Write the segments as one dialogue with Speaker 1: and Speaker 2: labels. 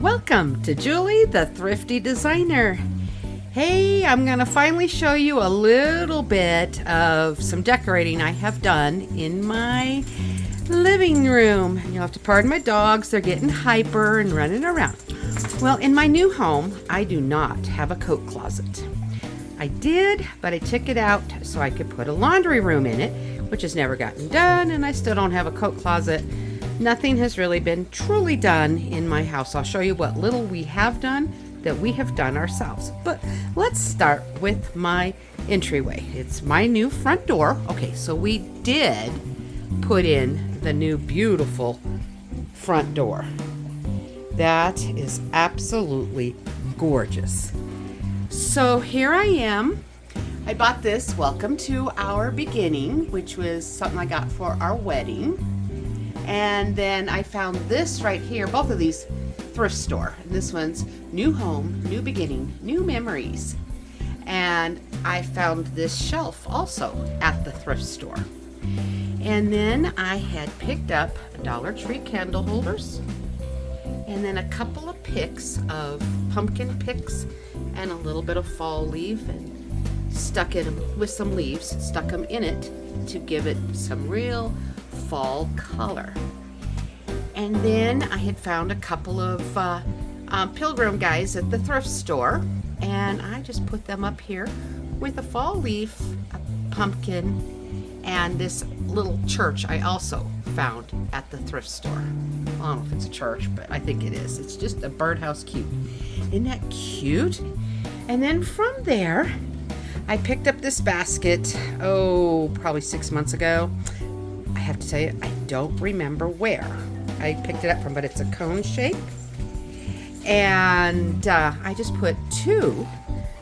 Speaker 1: Welcome to Julie, the Thrifty Designer. Hey, I'm going to finally show you a little bit of some decorating I have done in my living room. You'll have to pardon my dogs, they're getting hyper and running around. Well, in my new home, I do not have a coat closet. I did, but I took it out so I could put a laundry room in it, which has never gotten done, and I still don't have a coat closet. Nothing has really been truly done in my house. I'll show you what little we have done that we have done ourselves. But let's start with my entryway. It's my new front door. Okay, so we did put in the new beautiful front door. That is absolutely gorgeous. So here I am. I bought this Welcome to Our Beginning, which was something I got for our wedding. And then I found this right here, both of these thrift store. And this one's New Home, New Beginning, New Memories. And I found this shelf also at the thrift store. And then I had picked up Dollar Tree candle holders and then a couple of picks of pumpkin picks and a little bit of fall leaf and stuck it with some leaves, stuck them in it to give it some real fall color. And then I had found a couple of pilgrim guys at the thrift store, and I just put them up here with a fall leaf, a pumpkin, and this little church I also found at the thrift store. Well, I don't know if it's a church, but I think it is. It's just a birdhouse cute. Isn't that cute? And then from there, I picked up this basket, probably 6 months ago. I have to tell you, I don't remember where I picked it up from, but it's a cone shape. And I just put two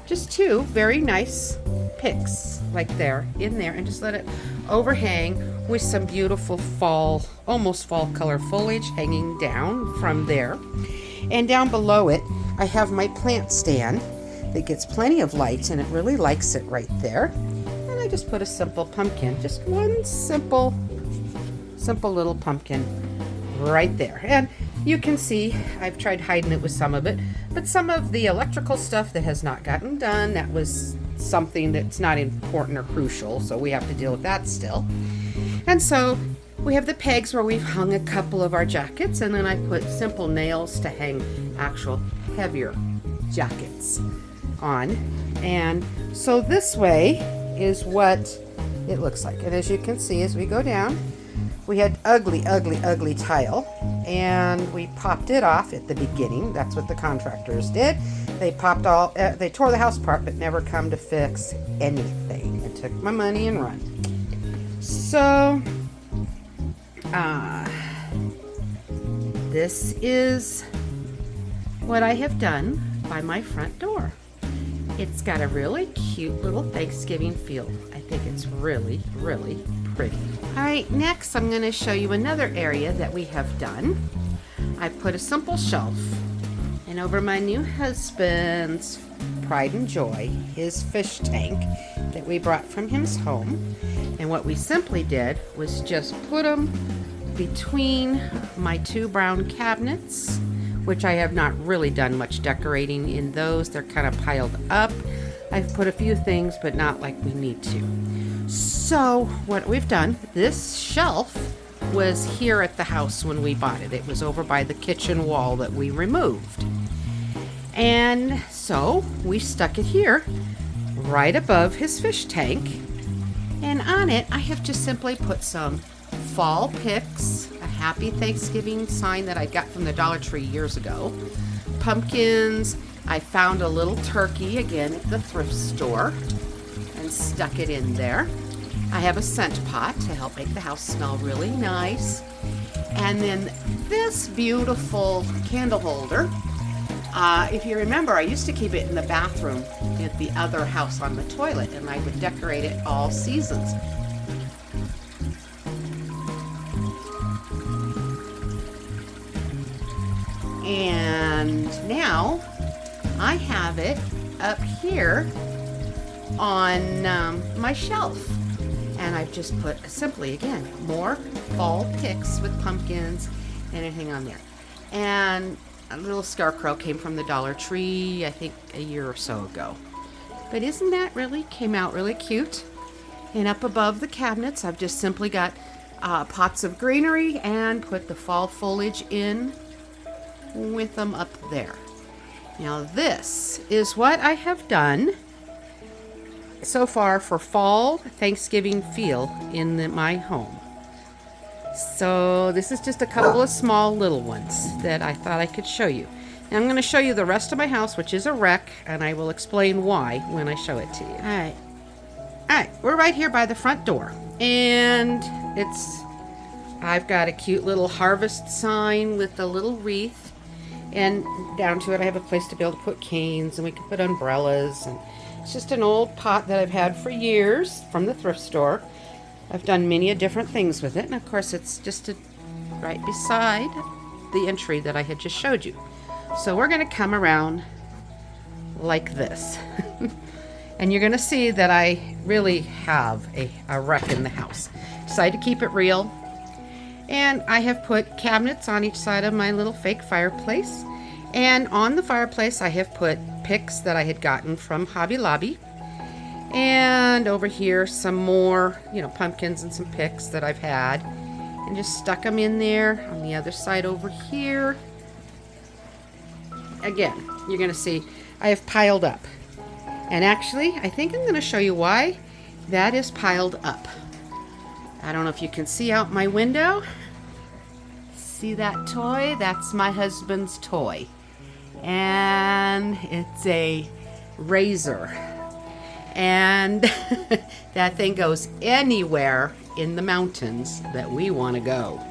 Speaker 1: very nice picks like there in there and just let it overhang with some beautiful fall, almost fall color foliage hanging down from there. And down below it, I have my plant stand that gets plenty of light and it really likes it right there. And I just put a simple pumpkin, just one simple little pumpkin right there. And you can see I've tried hiding it with some of it, but some of the electrical stuff that has not gotten done, that was something that's not important or crucial, so we have to deal with that still. And so we have the pegs where we've hung a couple of our jackets, and then I put simple nails to hang actual heavier jackets on. And so this way is what it looks like. And as you can see, as we go down, we had ugly tile, and we popped it off at the beginning. That's what the contractors did. They tore the house apart, but never come to fix anything. It took my money and run. So, this is what I have done by my front door. It's got a really cute little Thanksgiving feel. I think it's really, really pretty. All right, next I'm going to show you another area that we have done. I put a simple shelf, and over my new husband's pride and joy, his fish tank that we brought from his home. And what we simply did was just put them between my two brown cabinets, which I have not really done much decorating in those. They're kind of piled up. I've put a few things, but not like we need to. So what we've done, this shelf was here at the house when we bought it. It was over by the kitchen wall that we removed. And so we stuck it here right above his fish tank. And on it, I have just simply put some fall picks, a happy Thanksgiving sign that I got from the Dollar Tree years ago, pumpkins. I found a little turkey again at the thrift store and stuck it in there. I have a scent pot to help make the house smell really nice. And then this beautiful candle holder. If you remember, I used to keep it in the bathroom at the other house on the toilet, and I would decorate it all seasons. And now I have it up here on my shelf. And I've just put simply, again, more fall picks with pumpkins and anything on there. And a little scarecrow came from the Dollar Tree, I think a year or so ago. But isn't that came out really cute? And up above the cabinets, I've just simply got pots of greenery and put the fall foliage in with them up there. Now this is what I have done so far for fall Thanksgiving feel in my home. So this is just a couple of small little ones that I thought I could show you. Now I'm going to show you the rest of my house, which is a wreck, and I will explain why when I show it to you. All right, we're right here by the front door, and I've got a cute little harvest sign with a little wreath, and down to it I have a place to be able to put canes, and we can put umbrellas, and it's just an old pot that I've had for years from the thrift store. I've done many different things with it, and of course it's just right beside the entry that I had just showed you. So we're going to come around like this. And you're going to see that I really have a wreck in the house. Decided to keep it real. And I have put cabinets on each side of my little fake fireplace. And on the fireplace I have put picks that I had gotten from Hobby Lobby. And over here some more, pumpkins and some picks that I've had. And just stuck them in there. On the other side over here. Again, you're going to see I have piled up. And actually, I think I'm going to show you why that is piled up. I don't know if you can see out my window. See that toy? That's my husband's toy. And it's a razor. And that thing goes anywhere in the mountains that we want to go.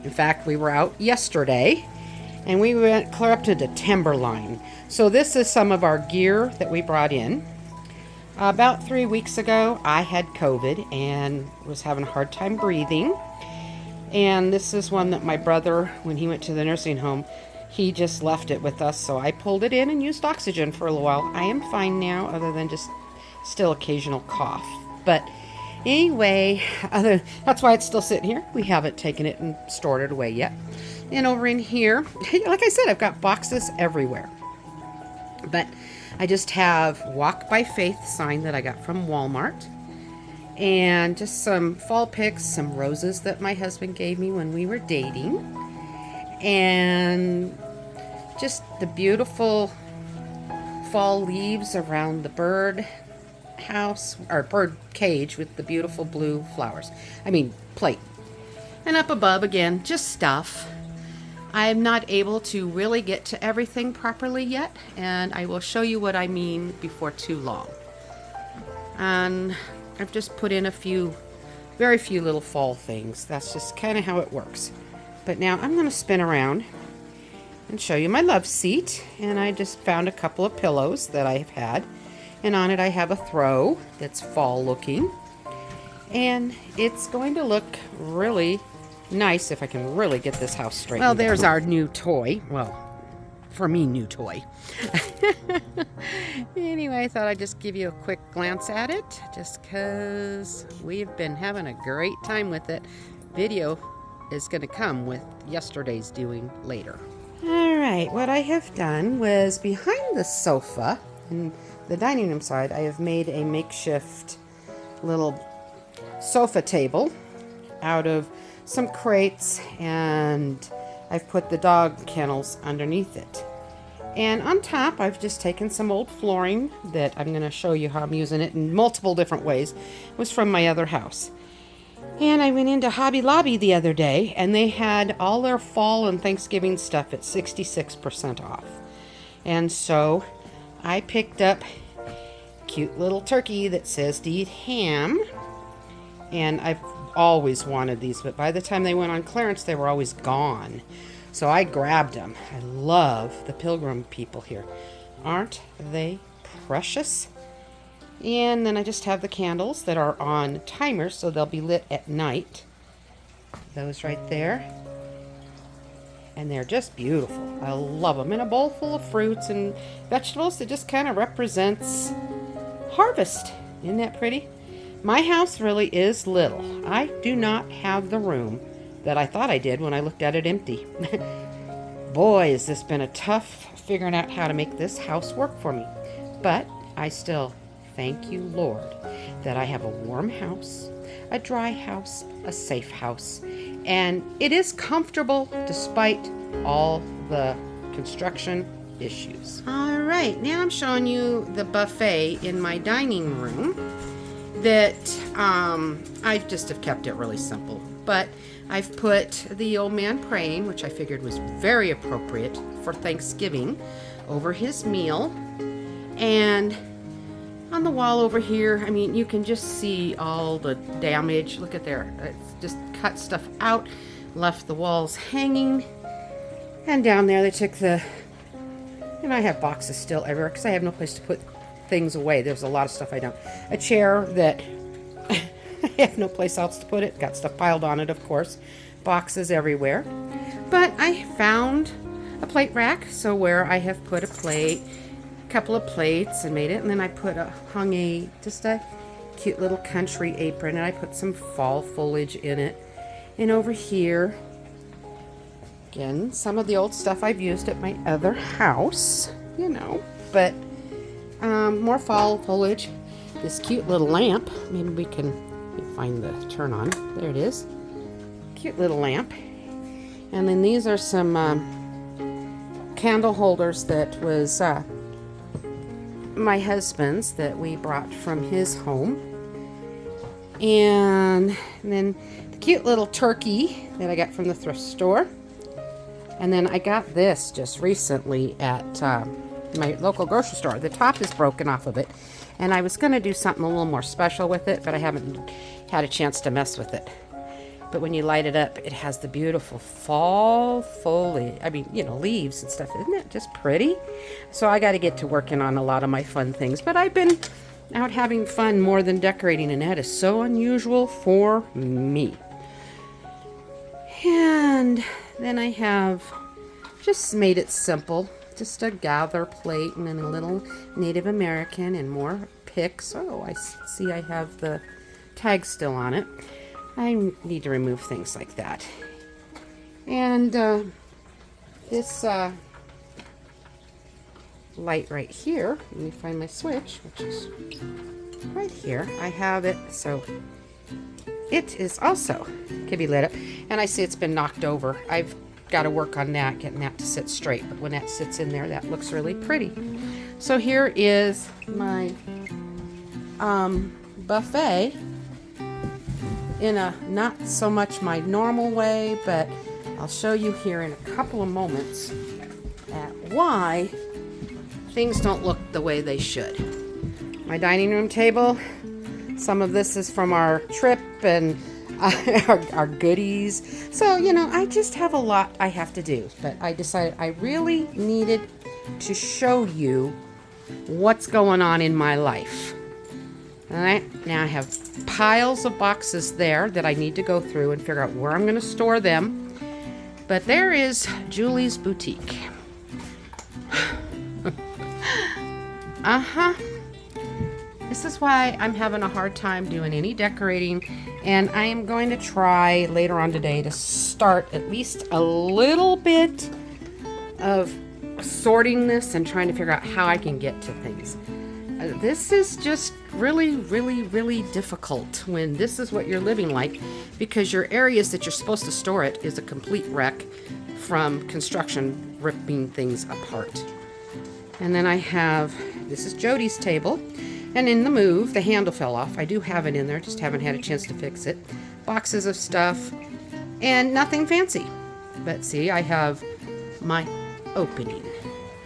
Speaker 1: In fact, we were out yesterday and we went clear up to the timberline. So this is some of our gear that we brought in. About 3 weeks ago, I had COVID and was having a hard time breathing. And this is one that my brother, when he went to the nursing home, he just left it with us. So I pulled it in and used oxygen for a little while. I am fine now, other than just still occasional cough. But anyway, that's why it's still sitting here. We haven't taken it and stored it away yet. And over in here, like I said, I've got boxes everywhere. But I just have Walk by Faith sign that I got from Walmart. And just some fall picks, some roses that my husband gave me when we were dating. And just the beautiful fall leaves around the bird house, or bird cage with the beautiful blue flowers. Plate. And up above, again, just stuff. I'm not able to really get to everything properly yet, and I will show you what I mean before too long. And I've just put in very few little fall things. That's just kind of how it works. But now I'm going to spin around and show you my love seat. And I just found a couple of pillows that I've had. And on it I have a throw that's fall looking. And it's going to look really nice if I can really get this house straight. Well, there's our new toy. Well, for me, new toy. Anyway, I thought I'd just give you a quick glance at it, just because we've been having a great time with it. Video is going to come with yesterday's doing later. All right, what I have done was behind the sofa in the dining room side, I have made a makeshift little sofa table out of some crates, and I've put the dog kennels underneath it. And on top, I've just taken some old flooring that I'm going to show you how I'm using it in multiple different ways. It was from my other house. And I went into Hobby Lobby the other day, and they had all their fall and Thanksgiving stuff at 66% off. And so I picked up a cute little turkey that says to eat ham. And I've always wanted these, but by the time they went on clearance, they were always gone. So I grabbed them. I love the Pilgrim people here. Aren't they precious? And then I just have the candles that are on timers, so they'll be lit at night. Those right there. And they're just beautiful. I love them. In a bowl full of fruits and vegetables that just kind of represents harvest. Isn't that pretty? My house really is little. I do not have the room that I thought I did when I looked at it empty. boy, has this been a tough figuring out how to make this house work for me. But I still thank you, Lord, that I have a warm house, a dry house, a safe house, and it is comfortable despite all the construction issues. All right, now I'm showing you the buffet in my dining room that I just have kept it really simple. But I've put the old man praying, which I figured was very appropriate for Thanksgiving, over his meal. And on the wall over here, I mean, you can just see all the damage. Look at there. It's just cut stuff out, left the walls hanging. And down there, they took the... And I have boxes still everywhere because I have no place to put things away. There's a lot of stuff I don't. A chair that I have no place else to put it. Got stuff piled on it, of course. Boxes everywhere. But I found a plate rack, so where I have put a plate, a couple of plates, and made it. And then I hung just a cute little country apron, and I put some fall foliage in it. And over here, again, some of the old stuff I've used at my other house, you know, but more fall foliage. This cute little lamp. Maybe we can find the turn on. There it is. Cute little lamp. And then these are some candle holders that was my husband's that we brought from his home. And then the cute little turkey that I got from the thrift store. And then I got this just recently at my local grocery store. The top is broken off of it. And I was going to do something a little more special with it, but I haven't had a chance to mess with it. But when you light it up, it has the beautiful fall foliage. I mean, you know, leaves and stuff. Isn't it just pretty? So I got to get to working on a lot of my fun things. But I've been out having fun more than decorating, and that is so unusual for me. And then I have just made it simple. Just a gather plate and then a little Native American and more picks. Oh, I see I have the tag still on it. I need to remove things like that. And this light right here, let me find my switch, which is right here. I have it, so it is also can be lit up. And I see it's been knocked over. I've got to work on that, getting that to sit straight. But when that sits in there, that looks really pretty. So here is my buffet in a not so much my normal way, but I'll show you here in a couple of moments at why things don't look the way they should. My dining room table, some of this is from our trip and our goodies. So, you know, I just have a lot I have to do, but I decided I really needed to show you what's going on in my life. All right, now I have piles of boxes there that I need to go through and figure out where I'm going to store them. But there is Julie's Boutique. This is why I'm having a hard time doing any decorating, and I am going to try later on today to start at least a little bit of sorting this and trying to figure out how I can get to things. This is just really, really, really difficult when this is what you're living like, because your areas that you're supposed to store it is a complete wreck from construction ripping things apart. And then I have, this is Jody's table. And in the move, the handle fell off. I do have it in there, just haven't had a chance to fix it. Boxes of stuff, and nothing fancy. But see, I have my opening.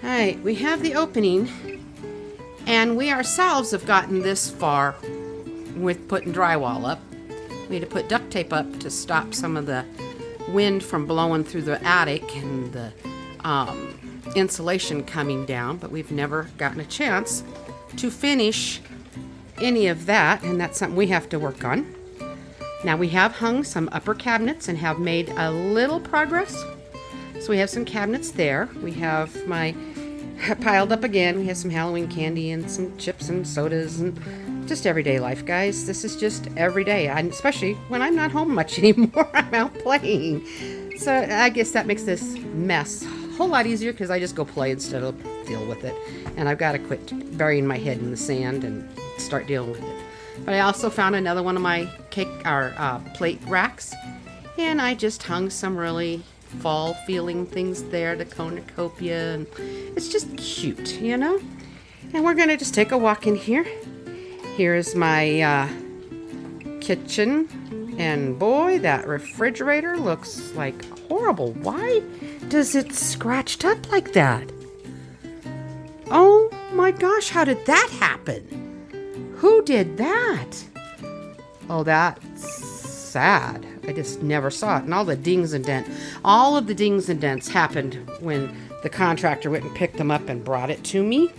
Speaker 1: All right, we have the opening, and we ourselves have gotten this far with putting drywall up. We had to put duct tape up to stop some of the wind from blowing through the attic and the insulation coming down, but we've never gotten a chance to finish any of that, and that's something we have to work on. Now we have hung some upper cabinets and have made a little progress. So we have some cabinets there. We have my piled up again. We have some Halloween candy and some chips and sodas and just everyday life, guys. This is just every day, and especially when I'm not home much anymore. I'm out playing. So I guess that makes this mess whole lot easier because I just go play instead of deal with it. And I've got to quit burying my head in the sand and start dealing with it. But I also found another one of my plate racks, and I just hung some really fall feeling things there, the cornucopia, and it's just cute, you know. And we're gonna just take a walk in here. Here's my kitchen, and boy, that refrigerator looks like horrible. Why does it scratched up like that? Oh my gosh, how did that happen? Who did that? Oh, that's sad. I just never saw it. And all the dings and dents. All of the dings and dents happened when the contractor went and picked them up and brought it to me.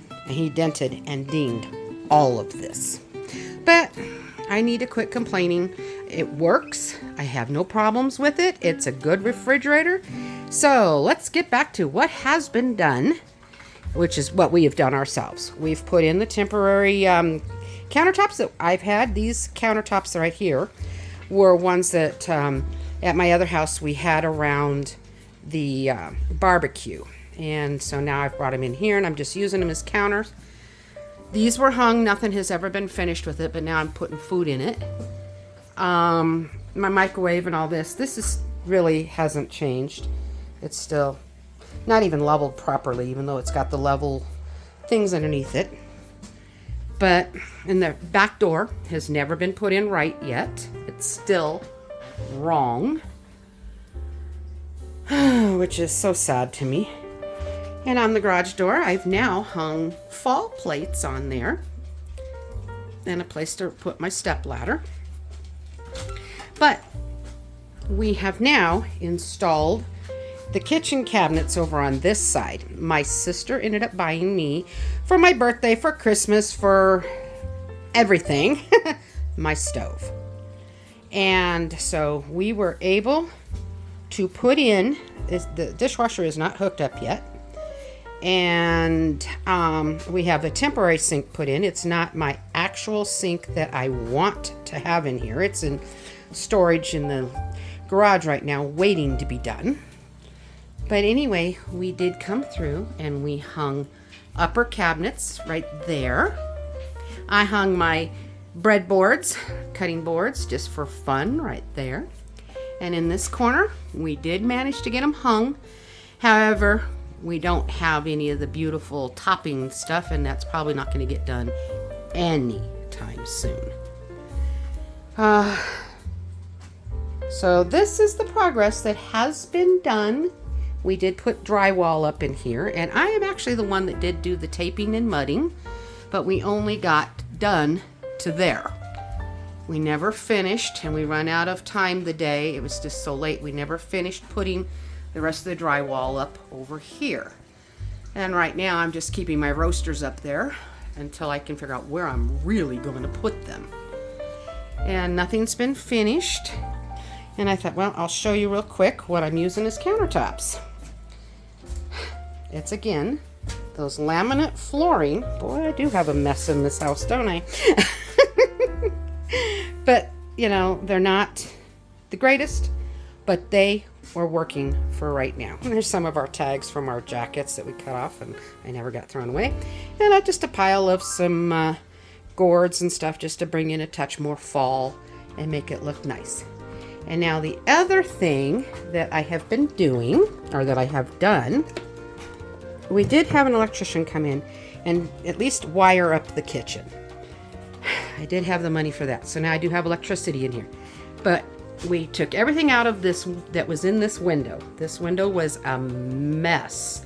Speaker 1: And he dented and dinged all of this. But I need to quit complaining. It works. I have no problems with it. It's a good refrigerator. So let's get back to what has been done, which is what we have done ourselves. We've put in the temporary countertops that I've had. These countertops right here were ones that at my other house we had around the barbecue. And so now I've brought them in here and I'm just using them as counters. These were hung. Nothing has ever been finished with it, but now I'm putting food in it. My microwave and all this. This is really hasn't changed. It's still not even leveled properly, even though it's got the level things underneath it. But and the back door has never been put in right yet. It's still wrong, which is so sad to me. And on the garage door, I've now hung fall plates on there and a place to put my step ladder. But we have now installed the kitchen cabinets over on this side. My sister ended up buying me for my birthday, for Christmas, for everything, my stove. And so we were able to put in, the dishwasher is not hooked up yet. And we have a temporary sink put in. It's not my actual sink that I want to have in here. It's in storage in the garage right now, waiting to be done. But anyway, we did come through and we hung upper cabinets right there. I hung my breadboards, cutting boards, just for fun right there. And in this corner, we did manage to get them hung. However, we don't have any of the beautiful topping stuff, and that's probably not going to get done anytime soon. So this is the progress that has been done. We did put drywall up in here, and I am actually the one that did do the taping and mudding, but we only got done to there. We never finished, and we ran out of time the day. It was just so late. We never finished putting the rest of the drywall up over here. And right now I'm just keeping my roasters up there until I can figure out where I'm really going to put them. And nothing's been finished. And I thought, well, I'll show you real quick what I'm using as countertops. It's again those laminate flooring. Boy, I do have a mess in this house, don't I? But, you know, they're not the greatest, but they are working for right now. And there's some of our tags from our jackets that we cut off and I never got thrown away. And just a pile of some gourds and stuff just to bring in a touch more fall and make it look nice. And now the other thing that I have been doing, or that I have done, we did have an electrician come in and at least wire up the kitchen. I did have the money for that. So now I do have electricity in here. But we took everything out of this that was in this window. This window was a mess.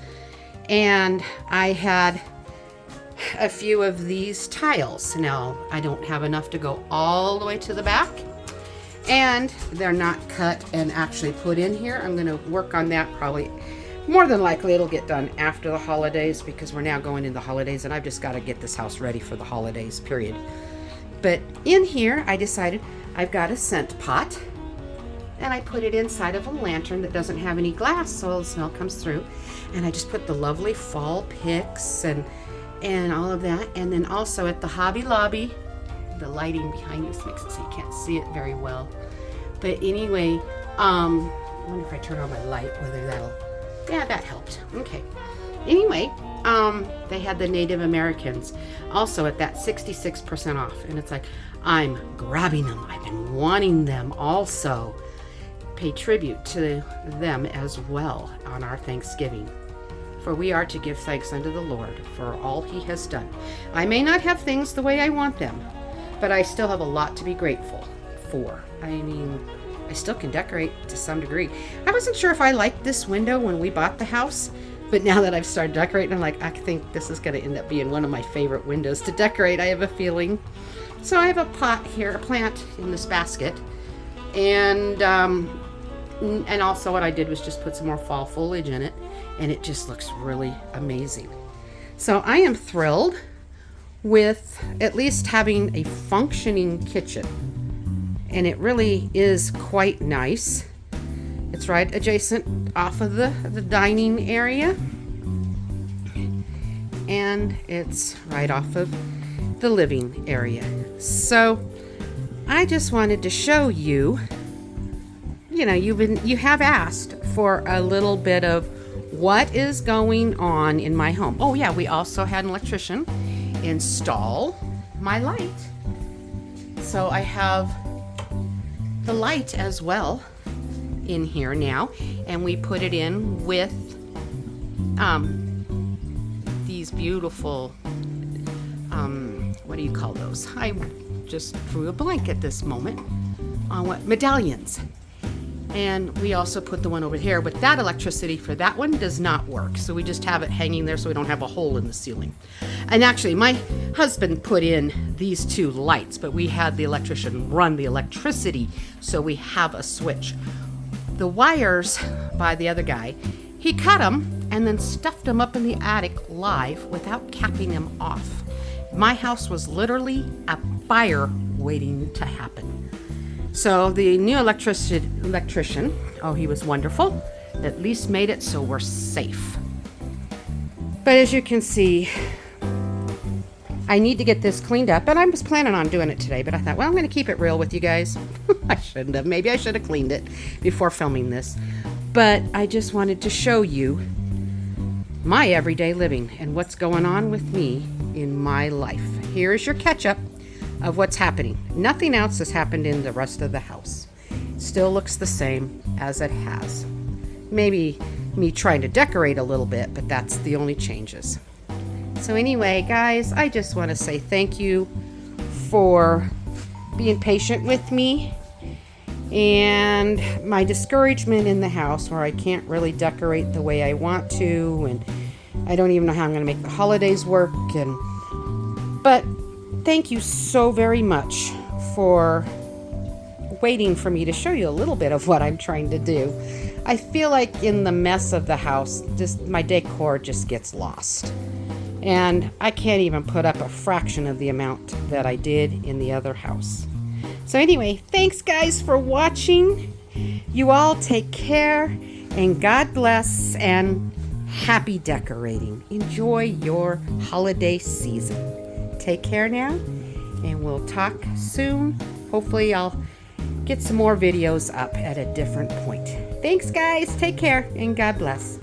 Speaker 1: And I had a few of these tiles. Now, I don't have enough to go all the way to the back. And they're not cut and actually put in here. I'm going to work on that probably. More than likely it'll get done after the holidays because we're now going into the holidays and I've just got to get this house ready for the holidays, period. But in here, I decided I've got a scent pot and I put it inside of a lantern that doesn't have any glass so the smell comes through. And I just put the lovely fall picks and all of that. And then also at the Hobby Lobby, the lighting behind this makes it so you can't see it very well. But anyway, I wonder if I turn on my light, whether that'll... Yeah, that helped. Okay. Anyway, they had the Native Americans also at that 66% off. And it's like, I'm grabbing them. I've been wanting them also. Pay tribute to them as well on our Thanksgiving. For we are to give thanks unto the Lord for all he has done. I may not have things the way I want them, but I still have a lot to be grateful for. I mean, I still can decorate to some degree. I wasn't sure if I liked this window when we bought the house, but now that I've started decorating, I'm like, I think this is going to end up being one of my favorite windows to decorate. I have a feeling. So I have a pot here, a plant in this basket, and also what I did was just put some more fall foliage in it, and it just looks really amazing. So I am thrilled with at least having a functioning kitchen, and it really is quite nice. It's right adjacent off of the dining area, and it's right off of the living area. So I just wanted to show you, you have asked for a little bit of what is going on in my home. Oh yeah, we also had an electrician install my light. So I have the light as well in here now, and we put it in with these beautiful what do you call those? I just drew a blank at this moment on what medallions. And we also put the one over here, but that electricity for that one does not work. So we just have it hanging there so we don't have a hole in the ceiling. And actually, my husband put in these two lights, but we had the electrician run the electricity, so we have a switch. The wires by the other guy, he cut them and then stuffed them up in the attic live without capping them off. My house was literally a fire waiting to happen. So the new electrician, oh, he was wonderful, at least made it so we're safe. But as you can see, I need to get this cleaned up, and I was planning on doing it today, but I thought, well, I'm going to keep it real with you guys. I shouldn't have. Maybe I should have cleaned it before filming this. But I just wanted to show you my everyday living and what's going on with me in my life. Here is your catch-up of what's happening. Nothing else has happened in the rest of the house. Still looks the same as it has. Maybe me trying to decorate a little bit, but that's the only changes. So anyway, guys, I just want to say thank you for being patient with me and but discouragement in the house where I can't really decorate the way I want to, and I don't even know how I'm going to make the holidays work. But thank you so very much for waiting for me to show you a little bit of what I'm trying to do. I feel like in the mess of the house, just my decor just gets lost. And I can't even put up a fraction of the amount that I did in the other house. So anyway, thanks guys for watching. You all take care, and God bless, and happy decorating. Enjoy your holiday season. Take care now, and we'll talk soon. Hopefully I'll get some more videos up at a different point. Thanks guys, take care, and God bless.